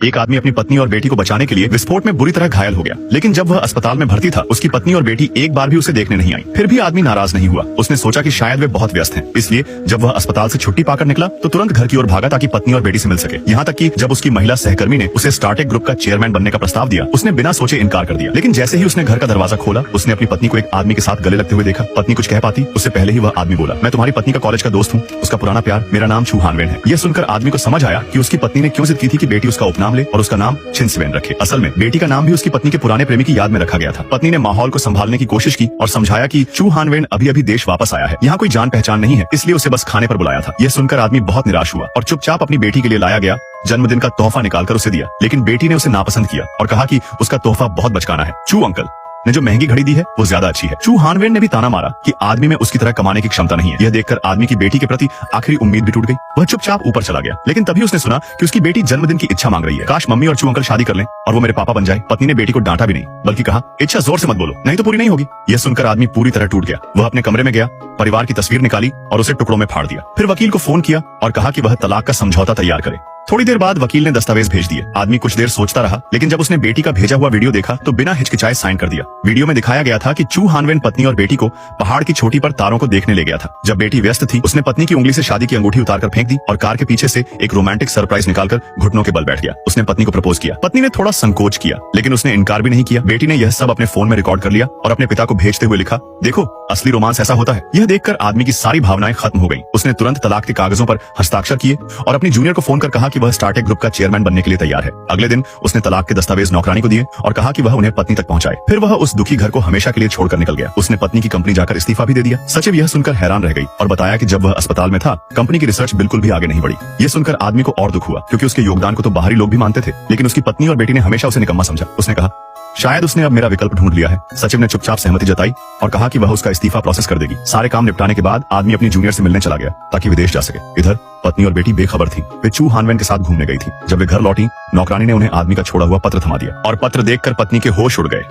एक आदमी अपनी पत्नी और बेटी को बचाने के लिए विस्फोट में बुरी तरह घायल हो गया, लेकिन जब वह अस्पताल में भर्ती था उसकी पत्नी और बेटी एक बार भी उसे देखने नहीं आई। फिर भी आदमी नाराज नहीं हुआ। उसने सोचा कि शायद वे बहुत व्यस्त हैं, इसलिए जब वह अस्पताल से छुट्टी पाकर निकला तो तुरंत घर की ओर भागा ताकि पत्नी और बेटी से मिल सके। यहाँ तक कि जब उसकी महिला सहकर्मी ने उसे स्टार्टअप ग्रुप का चेयरमैन बनने का प्रस्ताव दिया, उसने बिना सोचे इनकार कर दिया। लेकिन जैसे ही उसने घर का दरवाजा खोला, उसने अपनी पत्नी को एक आदमी के साथ गले लगते हुए देखा। पत्नी कुछ कह पाती उससे पहले ही वह आदमी बोला, मैं तुम्हारी पत्नी का कॉलेज का दोस्त हूँ, उसका पुराना प्यार, मेरा नाम चू हानवेन है। यह सुनकर आदमी को समझ आया कि उसकी पत्नी ने क्यों जिद की थी कि बेटी उसका उपनाम ले और उसका नाम छिनसिवेन रखे। असल में बेटी का नाम भी उसकी पत्नी के पुराने प्रेमी की याद में रखा गया था। पत्नी ने माहौल को संभालने की कोशिश की और समझाया कि चू हानवेन अभी अभी देश वापस आया है, यहाँ कोई जान पहचान नहीं है, इसलिए उसे बस खाने पर बुलाया था। यह सुनकर आदमी बहुत निराश हुआ और चुपचाप अपनी बेटी के लिए लाया गया जन्मदिन का तोहफा निकालकर उसे दिया। लेकिन बेटी ने उसे नापसंद किया और कहा कि उसका तोहफा बहुत बचकाना है। चू अंकल ने जो महंगी घड़ी दी है वो ज्यादा अच्छी है। चू हानवेन ने भी ताना मारा कि आदमी में उसकी तरह कमाने की क्षमता नहीं है। यह देखकर आदमी की बेटी के प्रति आखिरी उम्मीद भी टूट गई। वह चुपचाप ऊपर चला गया। लेकिन तभी उसने सुना कि उसकी बेटी जन्मदिन की इच्छा मांग रही है। काश मम्मी और चू अंकल शादी कर लें और वो मेरे पापा बन जाए। पत्नी ने बेटी को डांटा भी नहीं, बल्कि कहा, इच्छा जोर से मत बोलो, नहीं तो पूरी नहीं होगी। यह सुनकर आदमी पूरी तरह टूट गया। वह अपने कमरे में गया, परिवार की तस्वीर निकाली और उसे टुकड़ों में फाड़ दिया। फिर वकील को फोन किया और कहा कि वह तलाक का समझौता तैयार करे। थोड़ी देर बाद वकील ने दस्तावेज भेज दिए। आदमी कुछ देर सोचता रहा, लेकिन जब उसने बेटी का भेजा हुआ वीडियो देखा तो बिना हिचकिचाए साइन कर दिया। वीडियो में दिखाया गया था कि चू हानवेन पत्नी और बेटी को पहाड़ की चोटी पर तारों को देखने ले गया था। जब बेटी व्यस्त थी, उसने पत्नी की उंगली से शादी की अंगूठी उतारकर फेंक दी और कार के पीछे से एक रोमांटिक सरप्राइज निकालकर घुटनों के बल बैठ गया। उसने पत्नी को प्रपोज किया। पत्नी ने थोड़ा संकोच किया, लेकिन उसने इनकार भी नहीं किया। बेटी ने यह सब अपने फोन में रिकॉर्ड कर लिया और अपने पिता को भेजते हुए लिखा, देखो असली रोमांस ऐसा होता है। यह देखकर आदमी की सारी भावनाएं खत्म हो गई। उसने तुरंत तलाक के कागजों पर हस्ताक्षर किए और अपनी जूनियर को फोन कर कहा कि वह स्टार्टअप ग्रुप का चेयरमैन बनने के लिए तैयार है। अगले दिन उसने तलाक के दस्तावेज नौकरानी को दिए और कहा कि वह उन्हें पत्नी तक पहुंचाए। फिर वह उस दुखी घर को हमेशा के लिए छोड़कर निकल गया। उसने पत्नी की कंपनी जाकर इस्तीफा भी दे दिया। सचिव यह सुनकर हैरान रह गई और बताया कि जब वह अस्पताल में था, कंपनी की रिसर्च बिल्कुल भी आगे नहीं बढ़ी। यह सुनकर आदमी को और दुख हुआ, क्योंकि उसके योगदान को तो बाहरी लोग भी मानते थे, लेकिन उसकी पत्नी और बेटी ने हमेशा उसे निकम्मा समझा। उसने कहा, शायद उसने अब मेरा विकल्प ढूंढ लिया है। सचिव ने चुपचाप सहमति जताई और कहा कि वह उसका इस्तीफा प्रोसेस कर देगी। सारे काम निपटाने के बाद आदमी अपनी जूनियर से मिलने चला गया ताकि विदेश जा सके। इधर पत्नी और बेटी बेखबर थी। वे चू हानवेन के साथ घूमने गई थी। जब वे घर लौटी, नौकरानी ने उन्हें आदमी का छोड़ा हुआ पत्र थमा दिया और पत्र देखकर पत्नी के होश उड़ गए।